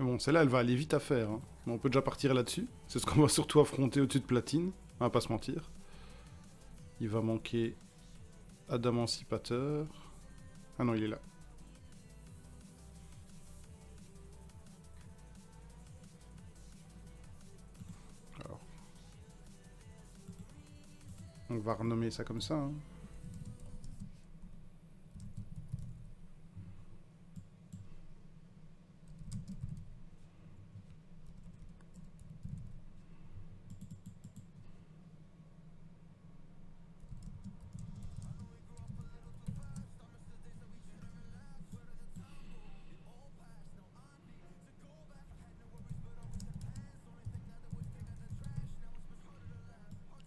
Bon, celle-là, elle va aller vite à faire. Hein. Mais on peut déjà partir là-dessus. C'est ce qu'on va surtout affronter au-dessus de platine. On va pas se mentir. Il va manquer Adamancipateur. Ah non, il est là. Alors. On va renommer ça comme ça. Hein.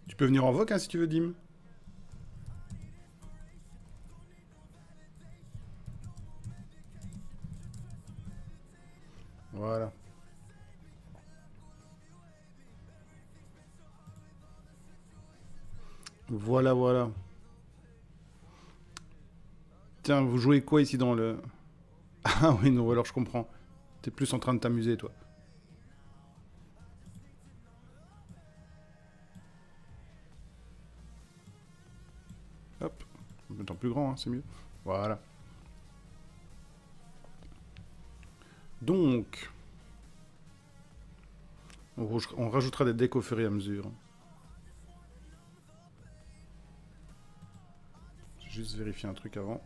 Tu peux venir en voc hein, si tu veux, Dim. Voilà. Voilà, voilà. Tiens, vous jouez quoi ici dans le... Ah oui, non, alors je comprends. T'es plus en train de t'amuser, toi. Hop. En mettant plus grand, hein, c'est mieux. Voilà. Donc... On rajoutera des decks au fur et à mesure. J'ai juste vérifier un truc avant.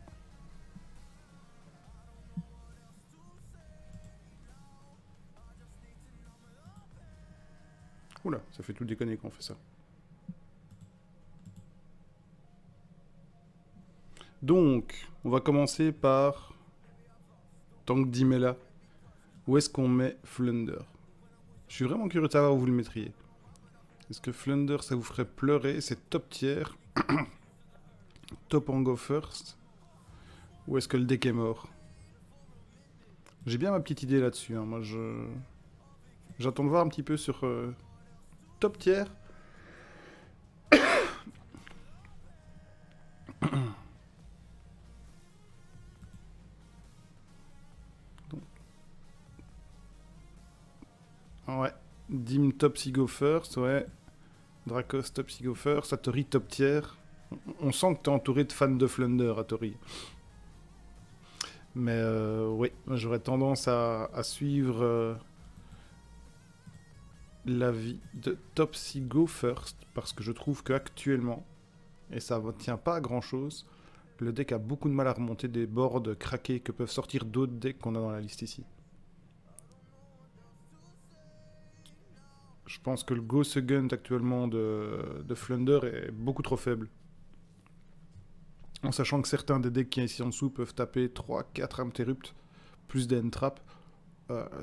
Oula, ça fait tout déconner quand on fait ça. Donc, on va commencer par... Tant que Dim est là, où est-ce qu'on met Flunder? Je suis vraiment curieux de savoir où vous le mettriez. Est-ce que Flunder, ça vous ferait pleurer? C'est top tier. Top en go first. Ou est-ce que le deck est mort? J'ai bien ma petite idée là-dessus. Hein. Moi, j'attends de voir un petit peu sur top tier. Ouais. Dim top si go first, ouais. Dracos top si go first. Satori top tier. On sent que t'es entouré de fans de Flunder, Atori. Mais oui, j'aurais tendance à suivre l'avis de Topsy Go First, parce que je trouve qu'actuellement, et ça ne tient pas à grand chose, le deck a beaucoup de mal à remonter des boards craqués que peuvent sortir d'autres decks qu'on a dans la liste ici. Je pense que le Go Second actuellement de Flunder est beaucoup trop faible. En sachant que certains des decks qui sont ici en dessous peuvent taper 3-4 Interrupt, plus des Entrap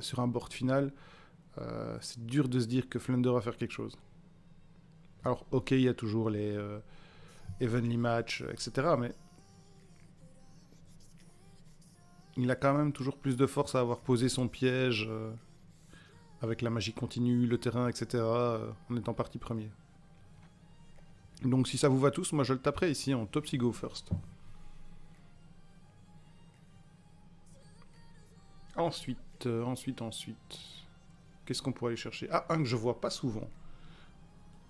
sur un board final. C'est dur de se dire que Flunder va faire quelque chose. Alors, ok, il y a toujours les Evenly Match, etc. Mais il a quand même toujours plus de force à avoir posé son piège avec la magie continue, le terrain, etc. En étant parti premier. Donc si ça vous va tous, moi je le taperai ici en Topsy Go First. Ensuite. Qu'est-ce qu'on pourrait aller chercher? Ah, un que je vois pas souvent.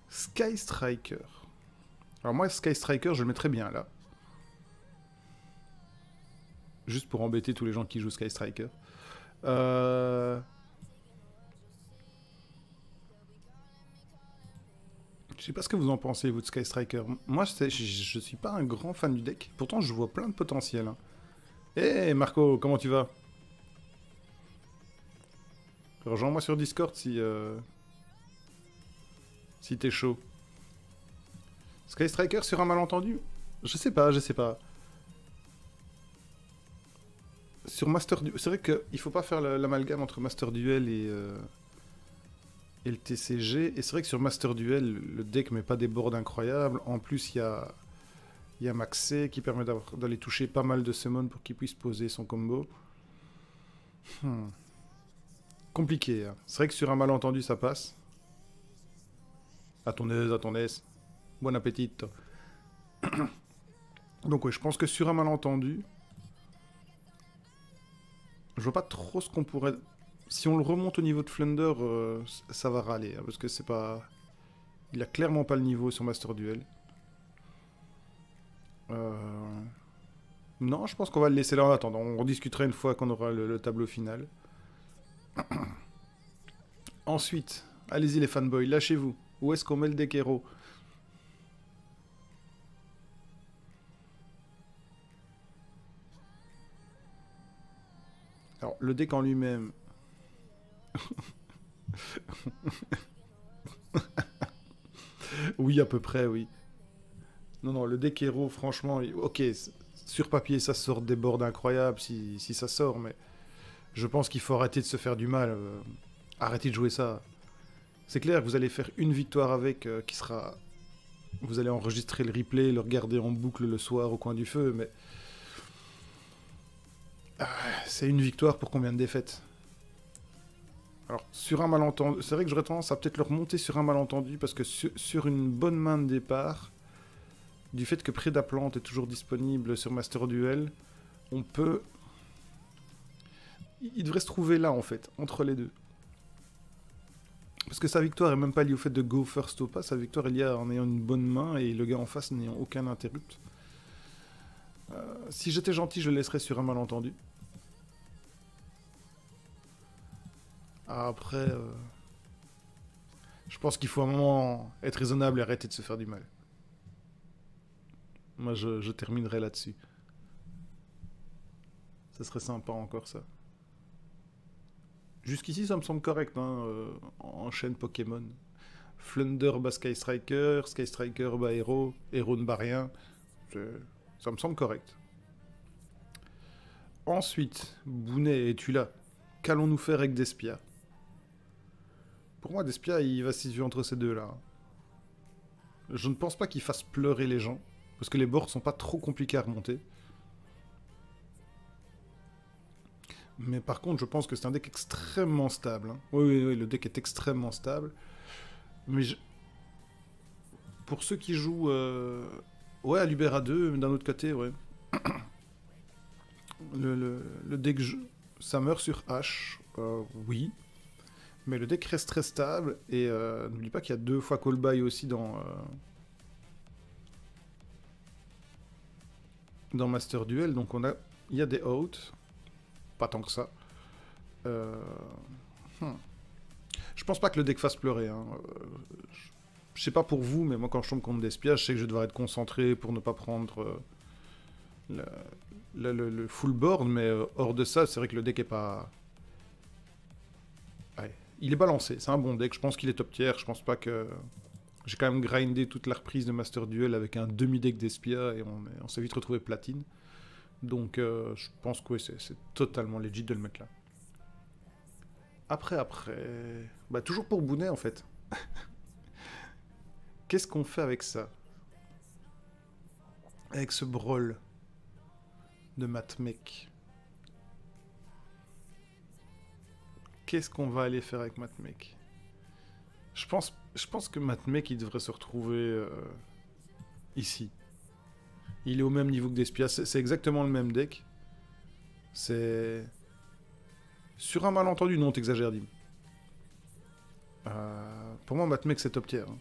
Sky Striker. Alors moi, Sky Striker, je le mettrais bien là. Juste pour embêter tous les gens qui jouent Sky Striker. Je sais pas ce que vous en pensez, vous, de Sky Striker. Moi, je suis pas un grand fan du deck. Pourtant, je vois plein de potentiel. Hein. Hey, Marco, comment tu vas? Rejoins-moi sur Discord si t'es chaud. Sky Striker sur un malentendu? Je sais pas. Sur Master Duel... C'est vrai qu'il faut pas faire l'amalgame entre Master Duel et le TCG. Et c'est vrai que sur Master Duel, le deck met pas des boards incroyables. En plus, il y a Maxé qui permet d'aller toucher pas mal de summons pour qu'il puisse poser son combo. Compliqué. Hein. C'est vrai que sur un malentendu, ça passe. À ton aise. Bon appétit. Donc ouais, je pense que sur un malentendu, je vois pas trop ce qu'on pourrait Si on le remonte au niveau de Flunder, ça va râler, hein, parce que c'est pas... Il a clairement pas le niveau sur Master Duel. Non, je pense qu'on va le laisser là en attendant. On rediscutera une fois qu'on aura le tableau final. Ensuite, allez-y les fanboys, lâchez-vous. Où est-ce qu'on met le deck héros? Alors, le deck en lui-même... Oui, à peu près, oui. Non, non, le deck héros, franchement, ok, sur papier, ça sort des boards incroyables si ça sort, mais je pense qu'il faut arrêter de se faire du mal. Arrêtez de jouer ça. C'est clair que vous allez faire une victoire avec qui sera... Vous allez enregistrer le replay, le regarder en boucle le soir au coin du feu, mais... c'est une victoire pour combien de défaites? Alors, sur un malentendu... C'est vrai que j'aurais tendance à peut-être le remonter sur un malentendu, parce que sur une bonne main de départ, du fait que Prédaplante est toujours disponible sur Master Duel, on peut... Il devrait se trouver là, en fait, entre les deux. Parce que sa victoire est même pas liée au fait de go first ou pas, sa victoire est liée en ayant une bonne main et le gars en face n'ayant aucun interrupt. Si j'étais gentil, je le laisserais sur un malentendu. Après, je pense qu'il faut à un moment être raisonnable et arrêter de se faire du mal. Moi, je terminerai là-dessus. Ça serait sympa encore, ça. Jusqu'ici, ça me semble correct, hein, en chaîne Pokémon. Flunder bat Sky Striker, Sky Striker bat Hero, Hero ne bat rien. Ça me semble correct. Ensuite, Bounet, es-tu là? Qu'allons-nous faire avec Despia? Pour moi, Despia, il va se situer entre ces deux-là. Je ne pense pas qu'il fasse pleurer les gens, parce que les boards sont pas trop compliqués à remonter. Mais par contre, je pense que c'est un deck extrêmement stable. Hein. Oui, oui, le deck est extrêmement stable. Mais pour ceux qui jouent... Ouais, à Libera 2, d'un autre côté, ouais. le deck ça meurt sur H, oui. Mais le deck reste très stable. Et n'oublie pas qu'il y a 2 fois call by aussi dans Master Duel. Donc il y a des outs. Pas tant que ça. Je pense pas que le deck fasse pleurer. Hein. Je sais pas pour vous, mais moi quand je tombe contre Despia, je sais que je vais devoir être concentré pour ne pas prendre le full board, mais hors de ça, c'est vrai que le deck est pas... Ouais. Il est balancé, c'est un bon deck, je pense qu'il est top tier, je pense pas que... J'ai quand même grindé toute la reprise de Master Duel avec un demi-deck Despia et on s'est vite retrouvé platine. Donc je pense que oui, c'est totalement legit de le mettre là. Après... Bah toujours pour Bounet en fait. Qu'est-ce qu'on fait avec ça? Avec ce brawl de Matmec. Qu'est-ce qu'on va aller faire avec Matmec? Je pense que Matmec, il devrait se retrouver ici. Il est au même niveau que Despia. C'est exactement le même deck. C'est... Sur un malentendu, non, t'exagères, Dim. Pour moi, Matmec, c'est top tier. Hein.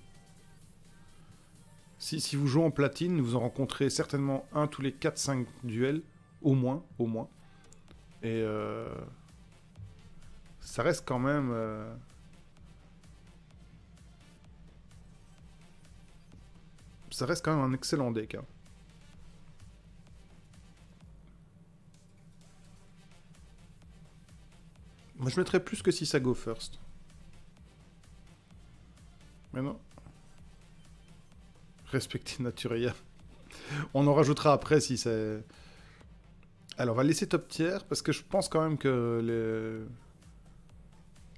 Si vous jouez en platine, vous en rencontrez certainement un tous les 4-5 duels. Au moins. Et ça reste quand même... Ça reste quand même un excellent deck. Hein. Moi, je mettrais plus que si ça go first. Mais non. Respecter Naturia. On en rajoutera après si c'est... Alors, on va laisser top tier, parce que je pense quand même que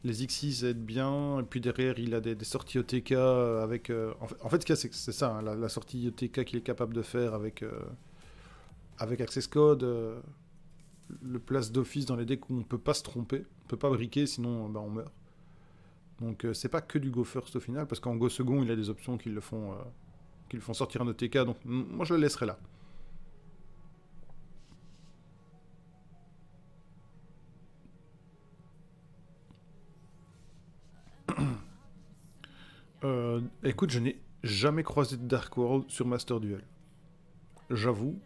les Xyz aident bien, et puis derrière, il a des sorties OTK avec... En fait, ce qu'il y a, c'est ça, hein, la sortie OTK qu'il est capable de faire avec Access Code, le place d'office dans les decks où on peut pas se tromper, on peut pas briquer, sinon bah, on meurt. Donc c'est pas que du go first au final, parce qu'en go second, il a des options qui le font sortir un OTK, donc moi je le laisserai là. Écoute, je n'ai jamais croisé de Dark World sur Master Duel. J'avoue,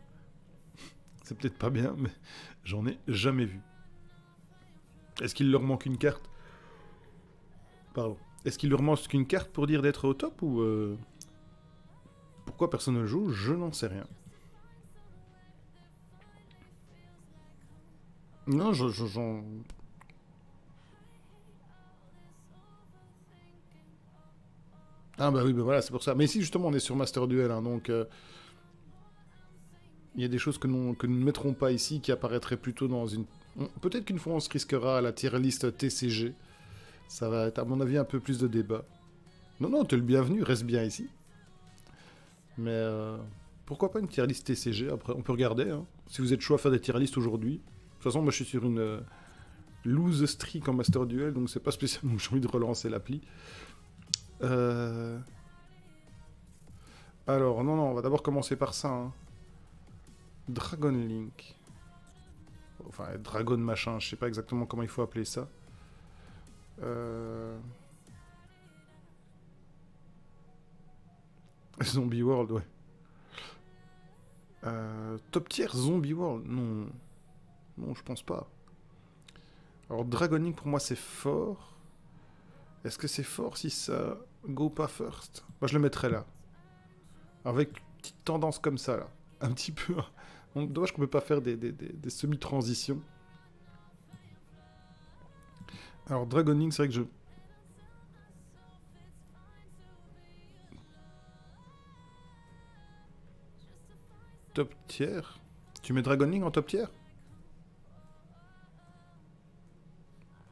c'est peut-être pas bien, mais j'en ai jamais vu. Est-ce qu'il leur manque une carte? Pardon. Est-ce qu'il leur manque une carte pour dire d'être au top ou pourquoi personne ne le joue? Je n'en sais rien. Non, j'en... Ah bah oui, bah voilà, c'est pour ça. Mais ici, justement, on est sur Master Duel, hein, donc... il y a des choses que nous ne mettrons pas ici, qui apparaîtraient plutôt dans une... Peut-être qu'une fois, on se risquera à la tier list TCG. Ça va être, à mon avis, un peu plus de débat. Non, non, t'es le bienvenu, reste bien ici. Mais pourquoi pas une tier list TCG? Après, on peut regarder, hein, si vous êtes chaud à faire des tier lists aujourd'hui. De toute façon, moi, je suis sur une lose streak en Master Duel, donc c'est pas spécialement que j'ai envie de relancer l'appli. Alors, non, non, on va d'abord commencer par ça. Hein. Dragon Link. Enfin, Dragon machin, je sais pas exactement comment il faut appeler ça. Zombie World, ouais. Top tier Zombie World? Non. Non, je pense pas. Alors, Dragon Link, pour moi, c'est fort. Est-ce que c'est fort si ça go pas first? Moi, je le mettrais là. Avec une petite tendance comme ça, là. Un petit peu... Dommage qu'on peut pas faire des semi-transitions. Alors, Dragon Link, c'est vrai que je... Top tier? Tu mets Dragon Link en top tier?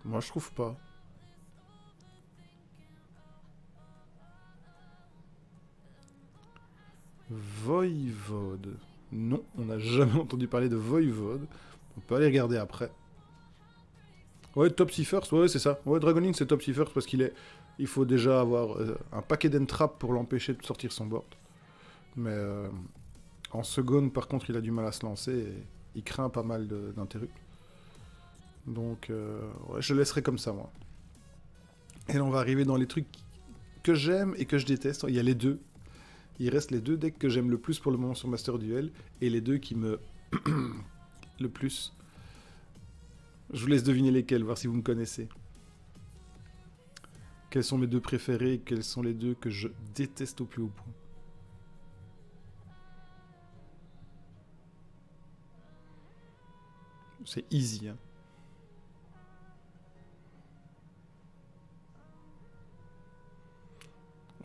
Moi, je trouve pas. Voivode. Non, on n'a jamais entendu parler de Voivode. On peut aller regarder après. Ouais, Top C First, ouais, c'est ça. Ouais, Dragon Link, c'est Top C First parce qu'il est... Il faut déjà avoir un paquet d'entraps pour l'empêcher de sortir son board. Mais en seconde, par contre, il a du mal à se lancer et il craint pas mal d'interrupts. Donc, ouais, je le laisserai comme ça, moi. Et là, on va arriver dans les trucs que j'aime et que je déteste. Il y a les deux. Il reste les deux decks que j'aime le plus pour le moment sur Master Duel et les deux qui me... le plus. Je vous laisse deviner lesquels, voir si vous me connaissez. Quels sont mes deux préférés et quels sont les deux que je déteste au plus haut point. C'est easy, hein.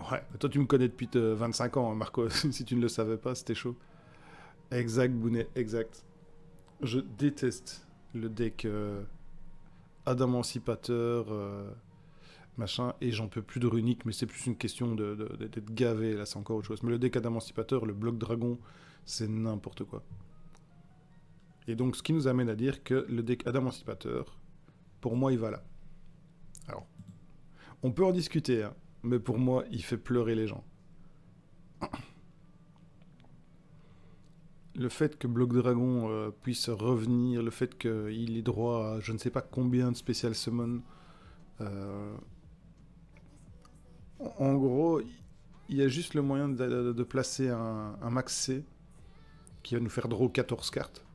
Ouais, toi tu me connais depuis 25 ans, hein, Marco. Si tu ne le savais pas, c'était chaud. Exact, Bounet, exact. Je déteste le deck Adam Emancipateur, machin, et j'en peux plus de runique, mais c'est plus une question d'être gavé, là c'est encore autre chose. Mais le deck Adam Emancipateur, le bloc dragon, c'est n'importe quoi. Et donc ce qui nous amène à dire que le deck Adam Emancipateur, pour moi il va là. Alors, on peut en discuter, hein, mais pour moi il fait pleurer les gens. Le fait que Bloc Dragon puisse revenir, le fait qu'il ait droit à je ne sais pas combien de spécial summon. En gros, il y a juste le moyen de placer un max C qui va nous faire draw 14 cartes.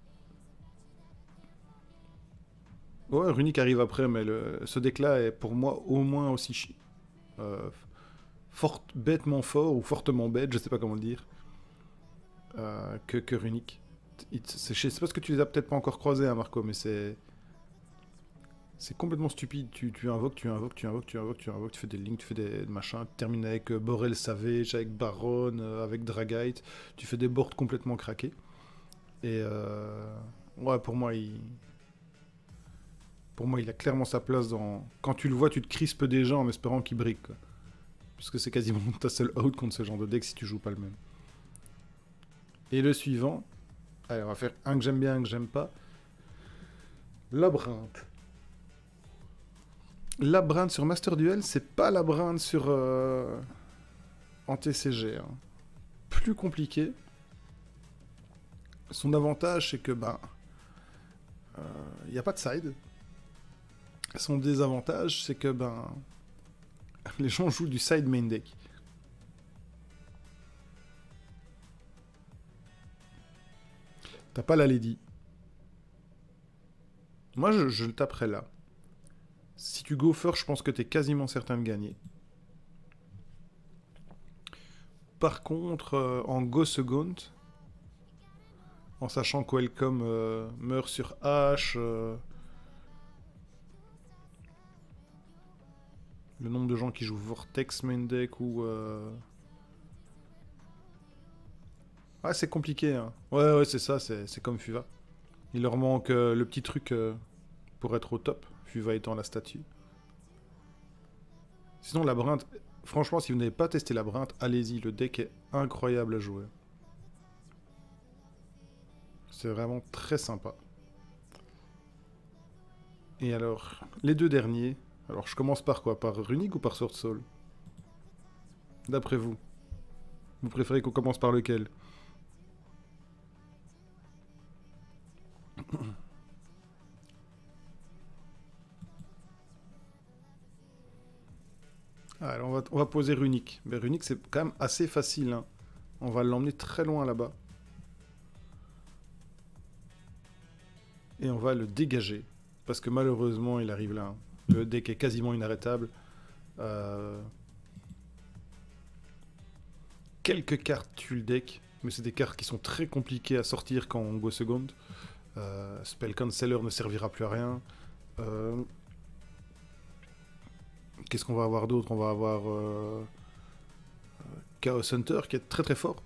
Ouais, Runic arrive après, mais ce deck-là est pour moi au moins aussi bêtement fort ou fortement bête, je sais pas comment le dire. Que Runic. Je sais pas ce que tu les as peut-être pas encore croisés, hein, Marco, mais c'est complètement stupide. Tu invoques, tu invoques, tu invoques, tu invoques, tu invoques, tu fais des links, tu fais des machins, tu termines avec Borel Savage, avec Baron, avec Dragite, tu fais des boards complètement craqués. Et ouais, pour moi, il a clairement sa place dans... Quand tu le vois, tu te crispes déjà en espérant qu'il brique, quoi. Puisque c'est quasiment ta seule out contre ce genre de deck si tu joues pas le même. Et le suivant, allez, on va faire un que j'aime bien, un que j'aime pas. Labyrinthe. Labyrinthe sur Master Duel, c'est pas Labyrinthe sur en TCG. Hein. Plus compliqué. Son avantage, c'est que il n'y a pas de side. Son désavantage, c'est que Les gens jouent du side main deck. T'as pas la Lady. Moi, je le taperais là. Si tu go first, je pense que t'es quasiment certain de gagner. Par contre, en go second, en sachant que Welcome meurt sur H, le nombre de gens qui jouent Vortex main deck ou... Ah, c'est compliqué, hein. Ouais, c'est ça, c'est comme Fuva. Il leur manque le petit truc pour être au top, Fuva étant la statue. Sinon, Labyrinthe, franchement, si vous n'avez pas testé Labyrinthe, allez-y, le deck est incroyable à jouer. C'est vraiment très sympa. Et alors, les deux derniers. Alors, je commence par quoi? Par Runic ou par Sword Soul? D'après vous. Vous préférez qu'on commence par lequel? Alors, on va poser Runic. Mais Runic, c'est quand même assez facile, hein. On va l'emmener très loin là-bas. Et on va le dégager. Parce que malheureusement, il arrive là, hein. Le deck est quasiment inarrêtable. Quelques cartes tuent le deck, mais c'est des cartes qui sont très compliquées à sortir quand on go second. Spell Canceller ne servira plus à rien. Qu'est-ce qu'on va avoir d'autre? On va avoir Chaos Hunter qui est très très fort,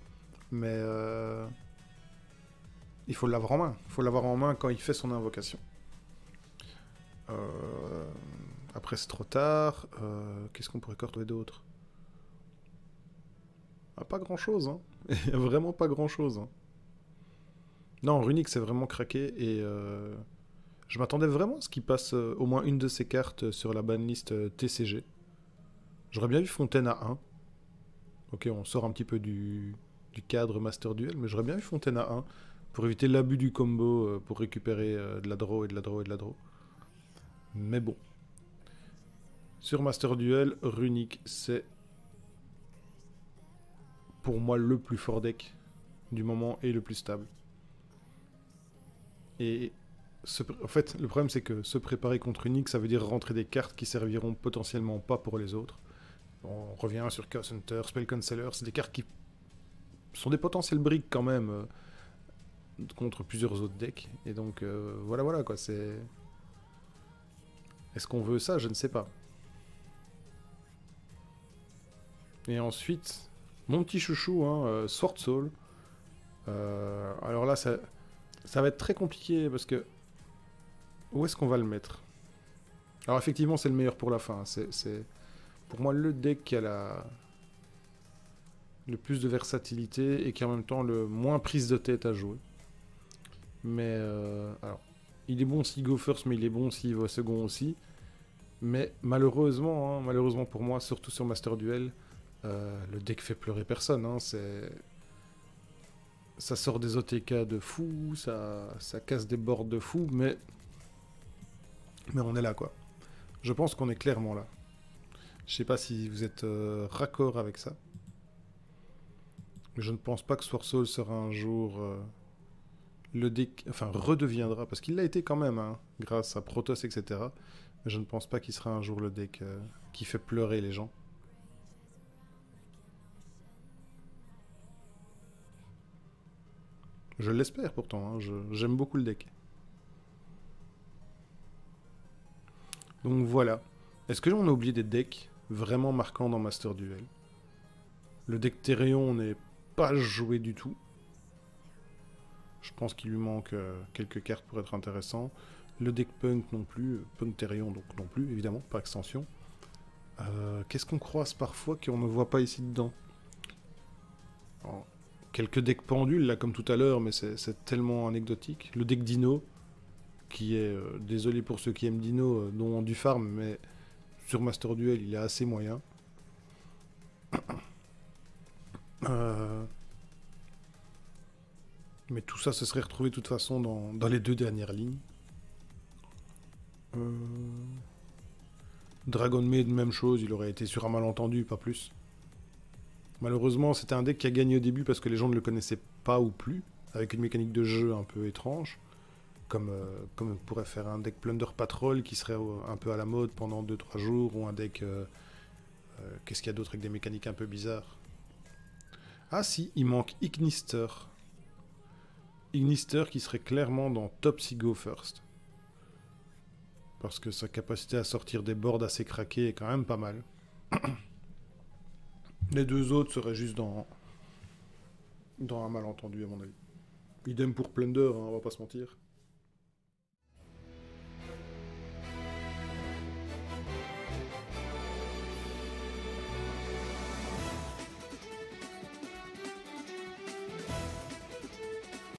mais il faut l'avoir en main. Il faut l'avoir en main quand il fait son invocation. Après c'est trop tard. Qu'est-ce qu'on pourrait encore trouver d'autre? Ah, pas grand chose, hein. Vraiment pas grand chose, hein. Non, Runic c'est vraiment craqué et je m'attendais vraiment à ce qu'il passe au moins une de ses cartes sur la banlist TCG. J'aurais bien vu Fontaine à 1. Ok, on sort un petit peu du cadre Master Duel, mais j'aurais bien vu Fontaine à 1 pour éviter l'abus du combo pour récupérer de la draw et de la draw et de la draw. Mais bon. Sur Master Duel, Runic c'est pour moi le plus fort deck du moment et le plus stable. Et en fait, le problème c'est que se préparer contre Runic, ça veut dire rentrer des cartes qui serviront potentiellement pas pour les autres. On revient sur Chaos Hunter, Spell Canceller, c'est des cartes qui sont des potentiels briques quand même contre plusieurs autres decks. Et donc voilà quoi, c'est... Est-ce qu'on veut ça? Je ne sais pas. Et ensuite, mon petit chouchou, hein, Sword Soul. Alors là, ça va être très compliqué parce que... Où est-ce qu'on va le mettre? Alors effectivement, c'est le meilleur pour la fin. C'est pour moi le deck qui a le plus de versatilité et qui est en même temps le moins prise de tête à jouer. Mais alors, il est bon s'il go first, mais il est bon s'il va second aussi. Mais malheureusement, hein, malheureusement pour moi, surtout sur Master Duel, le deck fait pleurer personne. Hein, ça sort des OTK de fou, ça casse des boards de fou, mais on est là quoi. Je pense qu'on est clairement là. Je sais pas si vous êtes raccord avec ça. Mais je ne pense pas que Sword Soul sera un jour le deck, enfin redeviendra, parce qu'il l'a été quand même, hein, grâce à Protoss, etc. Mais je ne pense pas qu'il sera un jour le deck qui fait pleurer les gens. Je l'espère pourtant, hein, j'aime beaucoup le deck. Donc voilà. Est-ce que on a oublié des decks vraiment marquants dans Master Duel? Le deck Therion n'est pas joué du tout. Je pense qu'il lui manque quelques cartes pour être intéressant. Le deck Punk non plus. Punk Therion donc non plus, évidemment, par extension. Qu'est-ce qu'on croise parfois qu'on ne voit pas ici dedans? Alors, quelques decks pendules, là, comme tout à l'heure, mais c'est tellement anecdotique. Le deck Dino, qui est, désolé pour ceux qui aiment Dino, non du farm, mais sur Master Duel, il est assez moyen. Mais tout ça se serait retrouvé de toute façon dans les deux dernières lignes. Dragon Maid, même chose, il aurait été sur un malentendu, pas plus. Malheureusement, c'était un deck qui a gagné au début parce que les gens ne le connaissaient pas ou plus, avec une mécanique de jeu un peu étrange, comme pourrait faire un deck Plunder Patrol qui serait un peu à la mode pendant 2-3 jours, ou un deck... qu'est-ce qu'il y a d'autre avec des mécaniques un peu bizarres? Ah si, il manque Ignister. Ignister qui serait clairement dans Topsy Go First. Parce que sa capacité à sortir des boards assez craqués est quand même pas mal. Les deux autres seraient juste dans un malentendu, à mon avis. Idem pour Plunder, hein, on va pas se mentir.